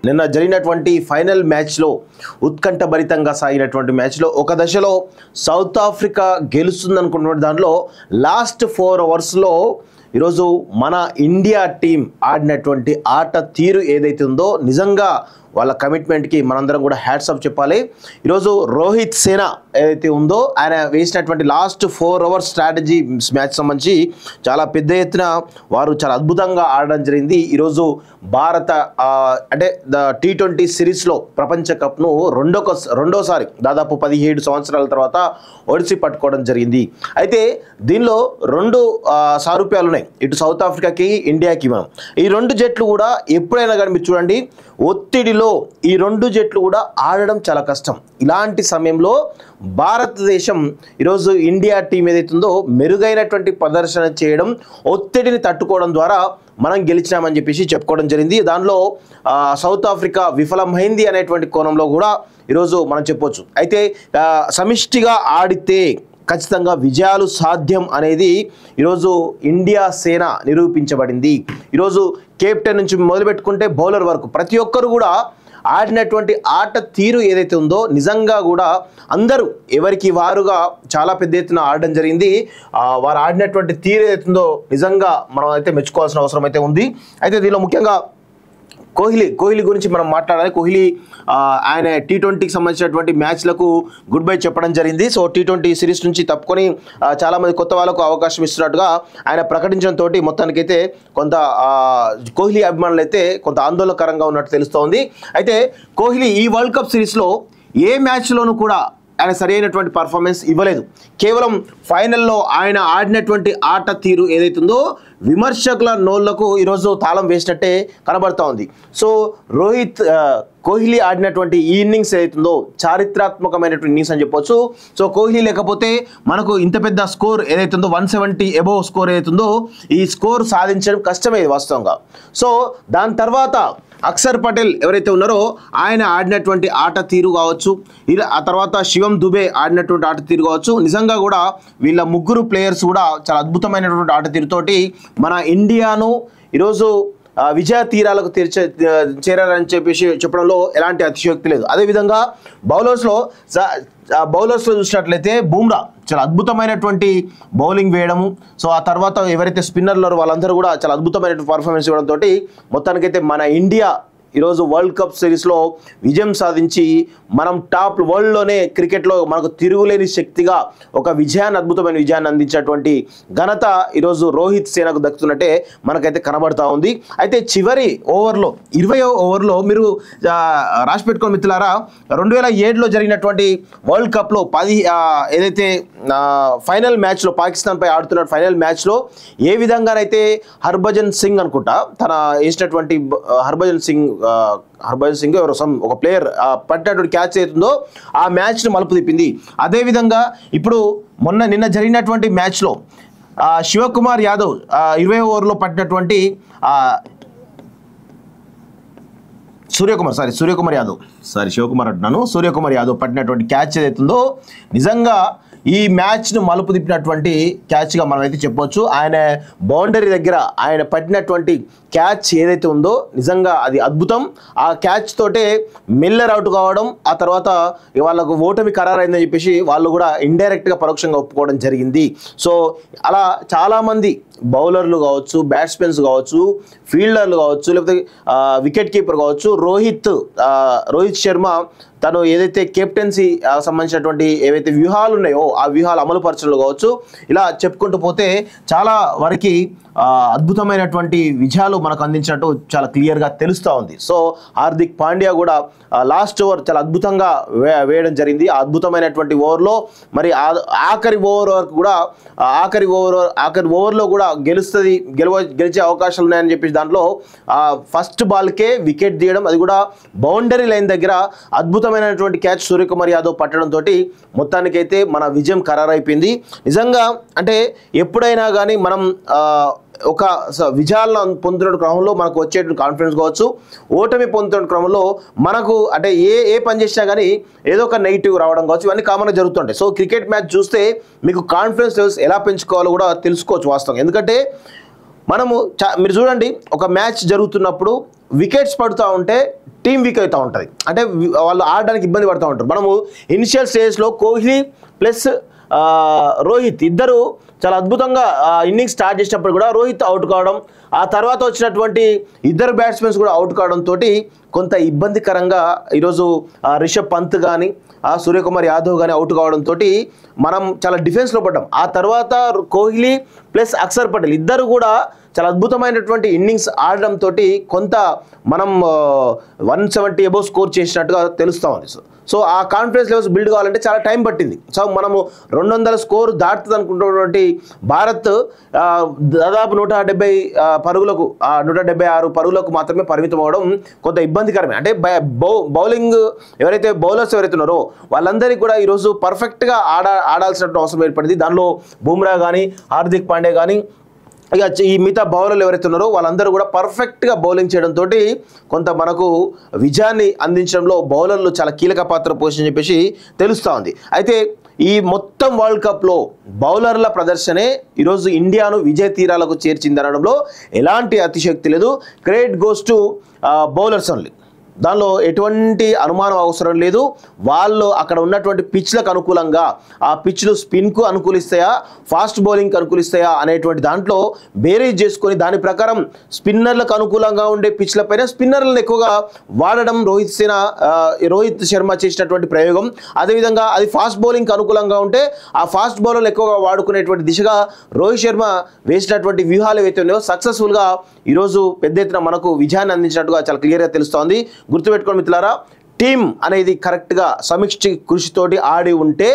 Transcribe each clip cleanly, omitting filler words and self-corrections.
నిన్న జరిగినటువంటి ఫైనల్ మ్యాచ్లో ఉత్కంఠభరితంగా సాగినటువంటి మ్యాచ్లో ఒక దశలో సౌత్ ఆఫ్రికా గెలుస్తుందనుకున్నటువంటి దాంట్లో లాస్ట్ 4 అవర్స్లో ఈరోజు మన ఇండియా టీం ఆడినటువంటి ఆట తీరు ఏదైతే ఉందో నిజంగా వాళ్ళ కమిట్మెంట్కి మనందరం కూడా హ్యాట్స్ ఆఫ్ చెప్పాలి. ఈరోజు రోహిత్ సేన ఏదైతే ఉందో ఆయన వేసినటువంటి లాస్ట్ 4 అవర్స్ స్ట్రాటజీ మ్యాచ్ సంబంధించి చాలా పెద్ద ఎత్తున వారు చాలా అద్భుతంగా ఆడడం జరిగింది. ఈరోజు భారత అంటే T20 సిరీస్లో ప్రపంచ కప్ను రెండోసారి దాదాపు 17 సంవత్సరాల తర్వాత ఒడిసి పట్టుకోవడం జరిగింది. అయితే దీనిలో 2 సారూప్యాలు ఉన్నాయి, ఇటు సౌత్ ఆఫ్రికాకి ఇండియాకి. మనం ఈ 2 జట్లు కూడా ఎప్పుడైనా కానీ మీరు చూడండి, ఒత్తిడిలో ఈ 2 జట్లు కూడా ఆడడం చాలా కష్టం. ఇలాంటి సమయంలో భారతదేశం ఈరోజు ఇండియా టీం ఏదైతుందో మెరుగైనటువంటి ప్రదర్శన చేయడం, ఒత్తిడిని తట్టుకోవడం ద్వారా మనం గెలిచినామని చెప్పేసి చెప్పుకోవడం జరిగింది. దానిలో సౌత్ ఆఫ్రికా విఫలమైంది అనేటువంటి కోణంలో కూడా ఈరోజు మనం చెప్పొచ్చు. అయితే సమిష్టిగా ఆడితే ఖచ్చితంగా విజయాలు సాధ్యం అనేది ఈరోజు ఇండియా సేన నిరూపించబడింది. ఈరోజు కెప్టెన్ నుంచి మొదలుపెట్టుకుంటే బౌలర్ వరకు ప్రతి ఒక్కరు కూడా ఆడినటువంటి ఆట తీరు ఏదైతే ఉందో నిజంగా కూడా అందరూ ఎవరికి వారుగా చాలా పెద్ద ఎత్తున ఆడడం జరిగింది. వారు ఆడినటువంటి తీరు ఏదైతే ఉందో నిజంగా మనం అయితే మెచ్చుకోవాల్సిన అవసరం అయితే ఉంది. అయితే దీనిలో ముఖ్యంగా కోహ్లీ గురించి మనం మాట్లాడాలి. కోహ్లీ ఆయన T20కి సంబంధించినటువంటి మ్యాచ్లకు గుడ్ బై చెప్పడం జరిగింది. సో T20 సిరీస్ నుంచి తప్పుకొని చాలామంది కొత్త వాళ్ళకు అవకాశం ఇస్తున్నట్టుగా ఆయన ప్రకటించడంతో మొత్తానికైతే కొంత కోహ్లీ అభిమానులు అయితే కొంత ఆందోళనకరంగా ఉన్నట్టు తెలుస్తోంది. అయితే కోహ్లీ ఈ వరల్డ్ కప్ సిరీస్లో ఏ మ్యాచ్లోనూ కూడా ఆయన సరైనటువంటి పర్ఫార్మెన్స్ ఇవ్వలేదు. కేవలం ఫైనల్లో ఆయన ఆడినటువంటి ఆట తీరు ఏదైతుందో విమర్శకుల నోళ్లకు ఈరోజు తాళం వేసినట్టే కనబడతా ఉంది. సో కోహ్లీ ఆడినటువంటి ఈ ఇన్నింగ్స్ ఏదైతుందో చారిత్రాత్మకమైనటువంటి ఇన్నింగ్స్ అని చెప్పొచ్చు. సో కోహ్లీ లేకపోతే మనకు ఇంత పెద్ద స్కోర్ ఏదైతుందో 170 అబోవ్ స్కోర్ ఏదైతుందో ఈ స్కోర్ సాధించడం కష్టమే వాస్తవంగా. సో దాని తర్వాత అక్షర్ పటేల్ ఎవరైతే ఉన్నారో ఆయన ఆడినటువంటి ఆట తీరు కావచ్చు, ఆ తర్వాత శివం దుబే ఆడినటువంటి ఆట తీరు కావచ్చు, నిజంగా కూడా వీళ్ళ ముగ్గురు ప్లేయర్స్ కూడా చాలా అద్భుతమైనటువంటి ఆట తీరుతోటి మన ఇండియాను ఈరోజు విజయ తీరాలకు చేరారని చెప్పేసి చెప్పడంలో ఎలాంటి అతిశయోక్తి లేదు. అదేవిధంగా బౌలర్స్లో చూసినట్లయితే బూమ్రా చాలా అద్భుతమైనటువంటి బౌలింగ్ వేయడము, సో ఆ తర్వాత ఎవరైతే స్పిన్నర్లు వాళ్ళందరూ కూడా చాలా అద్భుతమైనటువంటి పర్ఫార్మెన్స్ ఇవ్వడంతో మొత్తానికైతే మన ఇండియా ఈరోజు వరల్డ్ కప్ సిరీస్లో విజయం సాధించి మనం టాప్ వరల్డ్లోనే క్రికెట్లో మనకు తిరుగులేని శక్తిగా ఒక అద్భుతమైన విజయాన్ని అందించినటువంటి ఘనత ఈరోజు రోహిత్ సేనకు దక్కుతున్నట్టే మనకైతే కనబడతా ఉంది. అయితే చివరి ఓవర్లో 20వ ఓవర్లో మీరు రాసి పెట్టుకోండి మిత్రులారా, 2007లో జరిగినటువంటి వరల్డ్ కప్లో ఏదైతే ఫైనల్ మ్యాచ్లో పాకిస్తాన్పై ఆడుతున్న ఫైనల్ మ్యాచ్లో ఏ విధంగానైతే హర్భజన్ సింగ్ అనుకుంటా తన వేసినటువంటి హర్భజన్ సింగ్ ఎవరో ఒక ప్లేయర్ పట్టినటువంటి క్యాచ్ అవుతుందో ఆ మ్యాచ్ను మలుపు తిప్పింది. అదేవిధంగా ఇప్పుడు నిన్న జరిగినటువంటి మ్యాచ్లో శివకుమార్ యాదవ్ 20 ఓవర్లో పట్టినటువంటి సూర్యకుమార్ యాదవ్ పట్టినటువంటి క్యాచ్ ఏదైతుందో నిజంగా ఈ మ్యాచ్ను మలుపు తిప్పినటువంటి క్యాచ్గా మనం అయితే చెప్పవచ్చు. ఆయన బౌండరీ దగ్గర ఆయన పట్టినటువంటి క్యాచ్ ఏదైతే ఉందో నిజంగా అది అద్భుతం. ఆ క్యాచ్ తోటే మిల్లర్ అవుట్ కావడం, ఆ తర్వాత వాళ్ళకు ఓటమి ఖరారైందని చెప్పేసి వాళ్ళు కూడా ఇండైరెక్ట్గా పరోక్షంగా ఒప్పుకోవడం జరిగింది. సో అలా చాలామంది బౌలర్లు కావచ్చు, బ్యాట్స్మెన్స్ కావచ్చు, ఫీల్డర్లు కావచ్చు, లేకపోతే వికెట్ కీపర్ కావచ్చు, రోహిత్ శర్మ తను ఏదైతే కెప్టెన్సీ సంబంధించినటువంటి ఏవైతే వ్యూహాలు ఉన్నాయో ఆ వ్యూహాలు అమలు పరచడంలో కావచ్చు, ఇలా చెప్పుకుంటూ పోతే చాలా వరకు అద్భుతమైనటువంటి విజయాలు మనకు అందించినట్టు చాలా క్లియర్గా తెలుస్తూ ఉంది. సో హార్దిక్ పాండ్యా కూడా లాస్ట్ ఓవర్ చాలా అద్భుతంగా వేయడం జరిగింది. ఆ అద్భుతమైనటువంటి ఓవర్లో మరి ఆఖరి ఓవర్ వరకు కూడా ఆఖరి ఓవర్లో కూడా గెలిచే అవకాశాలు ఉన్నాయని చెప్పేసి దాంట్లో ఫస్ట్ బాల్కే వికెట్ తీయడం, అది కూడా బౌండరీ లైన్ దగ్గర అద్భుతమైనటువంటి క్యాచ్ సూర్యకుమార్ యాదవ్ పట్టడంతో మొత్తానికైతే మన విజయం ఖరారైపోయింది. నిజంగా అంటే ఎప్పుడైనా కానీ మనం ఒక విజయాలను పొందుతున్న క్రమంలో మనకు వచ్చేటువంటి కాన్ఫిడెన్స్ కావచ్చు, ఓటమి పొందుతున్న క్రమంలో మనకు అంటే ఏ పని చేసినా కానీ ఏదో ఒక నెగిటివ్ రావడం కావచ్చు, ఇవన్నీ కామన్గా జరుగుతుంటాయి. సో క్రికెట్ మ్యాచ్ చూస్తే మీకు కాన్ఫిడెన్స్ లెవెల్స్ ఎలా పెంచుకోవాలో కూడా తెలుసుకోవచ్చు వాస్తవం. ఎందుకంటే మనము మీరు చూడండి, ఒక మ్యాచ్ జరుగుతున్నప్పుడు వికెట్స్ పడుతూ ఉంటే టీం వీక్ అవుతూ ఉంటుంది, అంటే వాళ్ళు ఆడడానికి ఇబ్బంది పడుతూ ఉంటారు. మనము ఇనిషియల్ స్టేజ్లో కోహ్లీ ప్లస్ రోహిత్ ఇద్దరు చాలా అద్భుతంగా ఇన్నింగ్స్ స్టార్ట్ చేసినప్పుడు కూడా రోహిత్ అవుట్ కావడం, ఆ తర్వాత వచ్చినటువంటి ఇద్దరు బ్యాట్స్మెన్స్ కూడా అవుట్ కావడంతో కొంత ఇబ్బందికరంగా ఈరోజు రిషబ్ పంత్ కానీ సూర్యకుమార్ యాదవ్ కానీ అవుట్ కావడంతో మనం చాలా డిఫెన్స్లో పడ్డాం. ఆ తర్వాత కోహ్లీ ప్లస్ అక్షర్ పటేల్ ఇద్దరు కూడా చాలా అద్భుతమైనటువంటి ఇన్నింగ్స్ ఆడడంతో కొంత మనం 170 అబోవ్ స్కోర్ చేసినట్టుగా తెలుస్తూ ఉంది. సో ఆ కాన్ఫిడెన్స్ లెవెల్స్ బిల్డ్ కావాలంటే చాలా టైం పట్టింది. సో మనము 200 స్కోర్ దాటుతుంది అనుకుంటున్నటువంటి భారత్ దాదాపు 170 పరుగులకు 176 పరుగులకు మాత్రమే పరిమితం అవ్వడం కొంత ఇబ్బందికరమే. అంటే బౌలింగ్ బౌలర్స్ ఎవరైతే ఉన్నారో వాళ్ళందరికీ కూడా ఈరోజు పర్ఫెక్ట్గా ఆడాల్సినటువంటి అవసరం ఏర్పడింది. దానిలో బుమ్రా కానీ హార్దిక్ పాండ్యా కానీ ఇక ఈ మిగతా బౌలర్లు ఎవరైతే ఉన్నారో వాళ్ళందరూ కూడా పర్ఫెక్ట్గా బౌలింగ్ చేయడంతో కొంత మనకు విజయాన్ని అందించడంలో బౌలర్లు చాలా కీలక పాత్ర పోషించని చెప్పేసి తెలుస్తూ ఉంది. అయితే ఈ మొత్తం వరల్డ్ కప్లో బౌలర్ల ప్రదర్శనే ఈరోజు ఇండియాను విజయ తీరాలకు చేర్చింది అనడంలో ఎలాంటి అతిశక్తి లేదు. Credit goes to bowlers only, దానిలో ఎటువంటి అనుమానం అవసరం లేదు. వాళ్ళు అక్కడ ఉన్నటువంటి పిచ్లకు అనుకూలంగా ఆ పిచ్లు స్పిన్కు అనుకూలిస్తాయా ఫాస్ట్ బౌలింగ్కి అనుకూలిస్తాయా అనేటువంటి దాంట్లో బేరీజ్ చేసుకొని దాని ప్రకారం స్పిన్నర్లకు అనుకూలంగా ఉండే పిచ్లపైన స్పిన్నర్లను ఎక్కువగా వాడడం రోహిత్ శర్మ చేసినటువంటి ప్రయోగం. అదేవిధంగా అది ఫాస్ట్ బౌలింగ్కి అనుకూలంగా ఉంటే ఆ ఫాస్ట్ బౌలర్లు ఎక్కువగా వాడుకునేటువంటి దిశగా రోహిత్ శర్మ వేసినటువంటి వ్యూహాలు ఏవైతే ఉన్నాయో సక్సెస్ఫుల్గా ఈరోజు పెద్ద ఎత్తున మనకు విజయాన్ని అందించినట్టుగా చాలా క్లియర్గా తెలుస్తోంది. గుర్తుపెట్టుకోండి మిత్రులారా, టీం అనేది కరెక్ట్గా సమిష్టి కృషితోటి ఆడి ఉంటే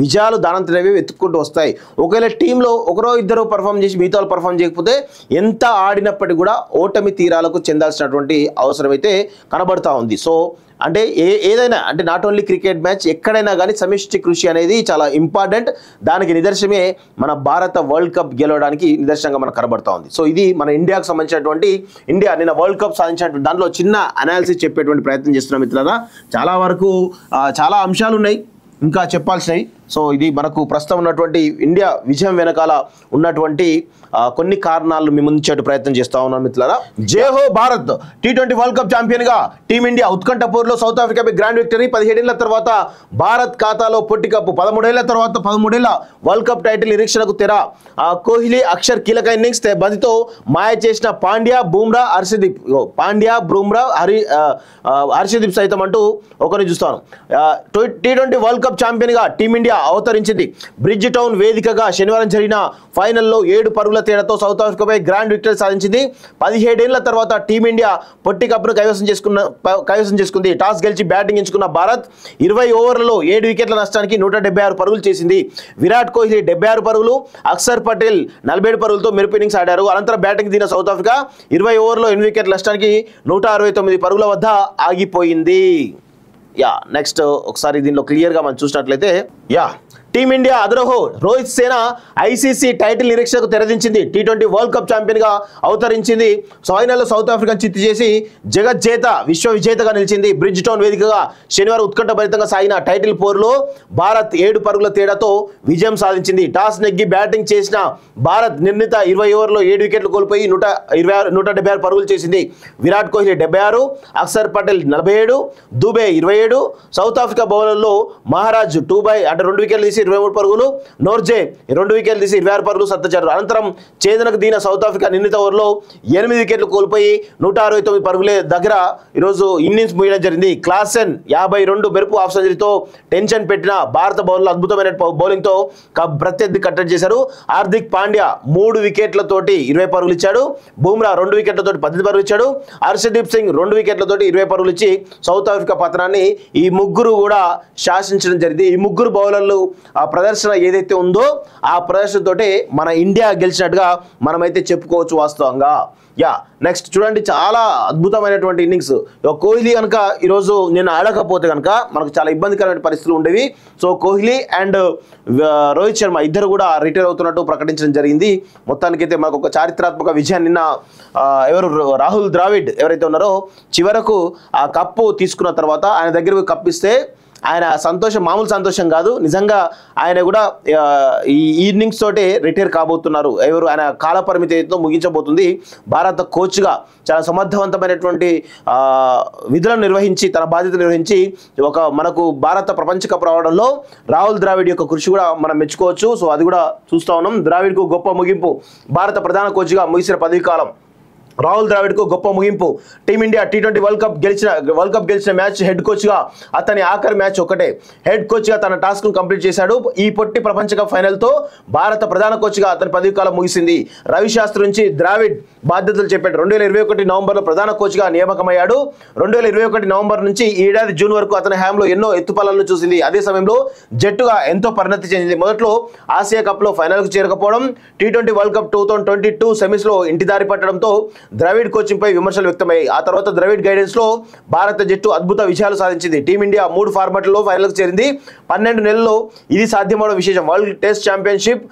విజయాలు దానంతరవే వెతుక్కుంటూ వస్తాయి. ఒకవేళ టీంలో ఒకరో ఇద్దరు పర్ఫామ్ చేసి మిగతా వాళ్ళు పర్ఫామ్ చేయకపోతే ఎంత ఆడినప్పటికీ కూడా ఓటమి తీరాలకు చెందాల్సినటువంటి అవసరం అయితే కనబడతా ఉంది. సో అంటే ఏదైనా అంటే నాట్ ఓన్లీ క్రికెట్ మ్యాచ్, ఎక్కడైనా కానీ సమిష్టి కృషి అనేది చాలా ఇంపార్టెంట్. దానికి నిదర్శనమే మన భారత వరల్డ్ కప్ గెలవడానికి నిదర్శనంగా మనకు కనబడతా ఉంది. సో ఇది మన ఇండియాకు సంబంధించినటువంటి ఇండియా నిన్న వరల్డ్ కప్ సాధించినటువంటి దాంట్లో చిన్న అనాలిసిస్ చెప్పేటువంటి ప్రయత్నం చేస్తున్నాం మిత్రులారా. చాలా వరకు చాలా అంశాలు ఉన్నాయి ఇంకా చెప్పాల్సినవి. సో ఇది మనకు ప్రస్తుతం ఉన్నటువంటి ఇండియా విజయం వెనకాల ఉన్నటువంటి కొన్ని కారణాలు మీ ముందు ప్రయత్నం చేస్తా ఉన్నాం మిత్రులారా. జై హో Bharat! T20 world cup champion గా టీమిండియా ఉత్కంఠపూర్లో సౌత్ ఆఫ్రికాపై గ్రాండ్ విక్టరీ. 17 ఏళ్ల తర్వాత భారత్ ఖాతాలో పొట్టి కప్పు. 13 ఏళ్ల తర్వాత 13 ఏళ్ల వరల్డ్ కప్ టైటిల్ నిరీక్షణకు తెర. కోహ్లీ అక్షర్ కీలక ఇన్నింగ్స్ బంతితో మాయ చేసిన పాండ్యా బుమ్రా హర్షదీప్. పాండ్యా బుమ్రా హర్షదీప్ సైతం అంటూ ఒకరిని చూస్తాను. T20 వరల్డ్ కప్ ఛాంపియన్ గా టీమిండియా అవతరించింది. బ్రిడ్జ్ టౌన్ వేదికగా శనివారం జరిగిన ఫైనల్లో 7 పరుగుల తేడాతో సౌత్ ఆఫ్రికాపై గ్రాండ్ విక్టరీ సాధించింది. 17 ఏళ్ల తర్వాత టీమిండియా పొట్టి కప్పును కైవసం చేసుకుంది. టాస్ గెలిచి బ్యాటింగ్ ఎంచుకున్న భారత్ 20 ఓవర్లలో 7 వికెట్ల నష్టానికి 176 పరుగులు చేసింది. విరాట్ కోహ్లీ 76 పరుగులు, అక్షర్ పటేల్ 47 పరుగులతో మెరుపు ఇన్నింగ్స్ ఆడారు. అనంతరం బ్యాటింగ్ దిగిన సౌత్ ఆఫ్రికా 20 ఓవర్లో 8 వికెట్ల నష్టానికి 169 పరుగుల వద్ద ఆగిపోయింది. నెక్స్ట్ ఒకసారి దీనిలో క్లియర్గా మనం చూసినట్లయితే టీమిండియా అదరహో రోహిత్ సేన ఐసీసీ టైటిల్ నిరీక్షకు తెరదించింది. T20 వరల్డ్ కప్ ఛాంపియన్గా అవతరించింది. ఫైనల్లో సౌత్ ఆఫ్రికాను చిత్తు చేసి జగజ్జేత విశ్వ విజేతగా నిలిచింది. బ్రిడ్జ్ టౌన్ వేదికగా శనివారం ఉత్కంఠభరితంగా సాగిన టైటిల్ పోరులో భారత్ 7 పరుగుల తేడాతో విజయం సాధించింది. టాస్ నెగ్గి బ్యాటింగ్ చేసిన భారత్ నిర్ణీత 20 ఓవర్లో 7 వికెట్లు కోల్పోయి 176 పరుగులు చేసింది. విరాట్ కోహ్లీ 76, అక్షర్ పటేల్ 47, దుబే 27. సౌత్ ఆఫ్రికా బౌలర్లో మహారాజ్ 2 వికెట్లు తీసి 23 పరుగులు, నోర్జే 2 వికెట్లు తీసి 26 పరుగులు సత్తచారు. అనంతరం ఛేదనకు దిగిన సౌత్ ఆఫ్రికా నిర్ణీత ఓవర్లో 8 వికెట్లు కోల్పోయి 169 పరుగులే దగ్గర ఈరోజు ఇన్నింగ్స్ ముగియడం జరిగింది. క్లాసెన్ 52 మెరుపు హాఫ్ సెంచరీతో టెన్షన్ పెట్టిన భారత బౌలర్లు అద్భుతమైన బౌలింగ్తో ప్రత్యర్థి కట్టడి చేశారు. హార్దిక్ పాండ్యా 3 వికెట్లతోటి 20 పరుగులు ఇచ్చాడు. బుమ్రా 2 వికెట్లతోటి 18 పరుగులు ఇచ్చాడు. హర్షదీప్ సింగ్ 2 వికెట్లతోటి 20 పరుగులు ఇచ్చి సౌత్ ఆఫ్రికా పతనాన్ని ఈ ముగ్గురు కూడా శాసించడం జరిగింది. ఈ ముగ్గురు బౌలర్లు ఆ ప్రదర్శన ఏదైతే ఉందో ఆ ప్రదర్శనతోటే మన ఇండియా గెలిచినట్టుగా మనమైతే చెప్పుకోవచ్చు వాస్తవంగా. నెక్స్ట్ చూడండి, చాలా అద్భుతమైనటువంటి ఇన్నింగ్స్. కోహ్లీ కనుక ఈరోజు నిన్న ఆడకపోతే కనుక మనకు చాలా ఇబ్బందికరమైన పరిస్థితులు ఉండేవి. సో కోహ్లీ అండ్ రోహిత్ శర్మ ఇద్దరు కూడా రిటైర్ అవుతున్నట్టు ప్రకటించడం జరిగింది. మొత్తానికైతే మనకు ఒక చారిత్రాత్మక విజయాన్ని నిన్న రాహుల్ ద్రావిడ్ ఎవరైతే ఉన్నారో చివరకు ఆ కప్పు తీసుకున్న తర్వాత ఆయన దగ్గరకు కప్పిస్తే ఆయన సంతోషం మామూలు సంతోషం కాదు, నిజంగా ఆయన కూడా ఈ ఇన్నింగ్స్ తోటే రిటైర్ కాబోతున్నారు. ఎవరు ఆయన కాల పరిమితితో ముగించబోతుంది. భారత కోచ్గా చాలా సమర్థవంతమైనటువంటి విధులను నిర్వహించి తన బాధ్యతలు నిర్వహించి మనకు భారత ప్రపంచ కప్ రావడంలో రాహుల్ ద్రావిడ్ యొక్క కృషి కూడా మనం మెచ్చుకోవచ్చు. సో అది కూడా చూస్తూ ఉన్నాం. ద్రావిడ్కు గొప్ప ముగింపు. భారత ప్రధాన కోచ్గా ముగిసిన పదవి కాలం రాహుల్ ద్రావిడ్కు గొప్ప ముగింపు. టీమిండియా T20 వరల్డ్ కప్ గెలిచిన మ్యాచ్ హెడ్ కోచ్గా అతని ఆఖరి మ్యాచ్ ఒకటే. హెడ్ కోచ్గా తన టాస్క్ను కంప్లీట్ చేశాడు. ఈ పొట్టి ప్రపంచ కప్ ఫైనల్తో భారత ప్రధాన కోచ్గా అతని పదవి కాలం ముగిసింది. రవి శాస్త్రి నుంచి ద్రావిడ్ బాధ్యతలు చెప్పాడు. 2021 నవంబర్లో ప్రధాన కోచ్గా నియామకమయ్యాడు. 2021 నవంబర్ నుంచి ఈ ఏడాది జూన్ వరకు అతని హయాంలో ఎన్నో ఎత్తుపల్లను చూసింది. అదే సమయంలో జట్టుగా ఎంతో పరిణతి చెందింది. మొదట్లో ఆసియా కప్లో ఫైనల్కు చేరకపోవడం, T20 వరల్డ్ కప్ 2022 సెమీస్లో ఇంటిదారి పట్టడంతో ద్రవిడ్ కోచింగ్ పై విమర్శలు వ్యక్తమయ్యాయి. ఆ తర్వాత ద్రవిడ్ గైడెన్స్ లో భారత జట్టు అద్భుత విజయాలు సాధించింది. టీమిండియా 3 ఫార్మాట్లలో ఫైనల్కు చేరింది. 12 నెలల్లో ఇది సాధ్యమవడం విశేషం. వరల్డ్ టెస్ట్ ఛాంపియన్షిప్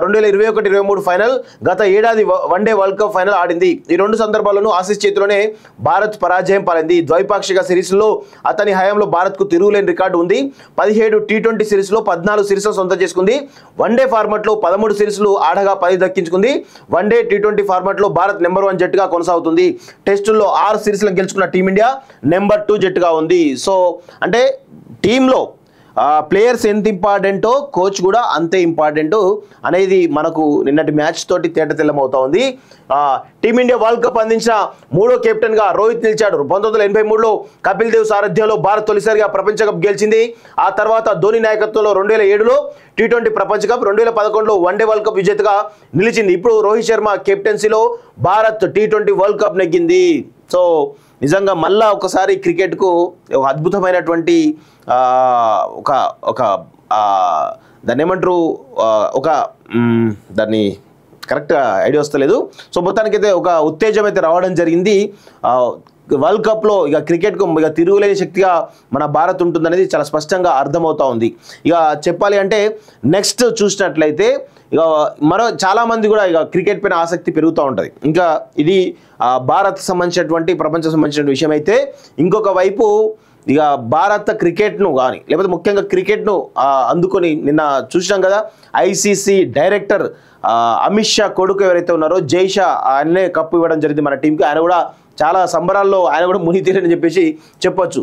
2021-23 ఫైనల్, గత ఏడాది వన్డే వరల్డ్ కప్ ఫైనల్ ఆడింది. ఈ 2 సందర్భాల్లోనూ ఆసీస్ చేతిలోనే భారత్ పరాజయం పాలైంది. ద్వైపాక్షిక సిరీస్లో అతని హయాంలో భారత్కు తిరుగులేని రికార్డు ఉంది. 17 T20 సిరీస్లో 14 సిరీస్లు సొంతం చేసుకుంది. వన్డే ఫార్మాట్లో 13 సిరీస్లు ఆడగా 10 దక్కించుకుంది. వన్డే T20 ఫార్మాట్లో భారత్ నెంబర్ 1 జట్టుగా కొనసాగుతుంది. టెస్టుల్లో 6 సిరీస్లను గెలుచుకున్న టీమిండియా నెంబర్ 2 జట్టుగా ఉంది. సో అంటే టీంలో ప్లేయర్స్ ఎంత ఇంపార్టెంటో కోచ్ కూడా అంతే ఇంపార్టెంట్ అనేది మనకు నిన్నటి మ్యాచ్ తోటి తేటతెల్లమవుతా ఉంది. టీమిండియా వరల్డ్ కప్ అందించిన 3వ కెప్టెన్గా రోహిత్ నిలిచాడు. 1983లో కపిల్ దేవ్ సారథ్యంలో భారత్ తొలిసారిగా ప్రపంచ కప్ గెలిచింది. ఆ తర్వాత ధోని నాయకత్వంలో 2007లో T20 ప్రపంచ కప్, 2011లో వన్డే వరల్డ్ కప్ విజేతగా నిలిచింది. ఇప్పుడు రోహిత్ శర్మ కెప్టెన్సీలో భారత్ T20 వరల్డ్ కప్ నెగ్గింది. సో నిజంగా మళ్ళా ఒకసారి క్రికెట్కు ఒక అద్భుతమైనటువంటి దాన్ని ఏమంటారు, దాన్ని కరెక్ట్గా ఐడియా వస్తలేదు. సో మొత్తానికైతే ఒక ఉత్తేజం అయితే రావడం జరిగింది. వరల్డ్ కప్లో ఇక క్రికెట్కు ఇక తిరుగులేని శక్తిగా మన భారత్ ఉంటుందనేది చాలా స్పష్టంగా అర్థమవుతా ఉంది. ఇక చెప్పాలి అంటే నెక్స్ట్ చూసినట్లయితే ఇక చాలామంది కూడా ఇక క్రికెట్ పైన ఆసక్తి పెరుగుతూ ఉంటుంది. ఇంకా ఇది భారత్ సంబంధించినటువంటి ప్రపంచం సంబంధించిన విషయం అయితే, ఇంకొక వైపు ఇక భారత క్రికెట్ను కానీ లేకపోతే ముఖ్యంగా క్రికెట్ను అందుకొని నిన్న చూసినాం కదా, ఐసీసీ డైరెక్టర్ అమిత్ షా కొడుకు ఎవరైతే ఉన్నారో జై షా, ఆయనే కప్పు ఇవ్వడం జరిగింది మన టీంకి. ఆయన కూడా చాలా సంబరాల్లో ఆయన కూడా మునిగి తీరని చెప్పేసి చెప్పొచ్చు.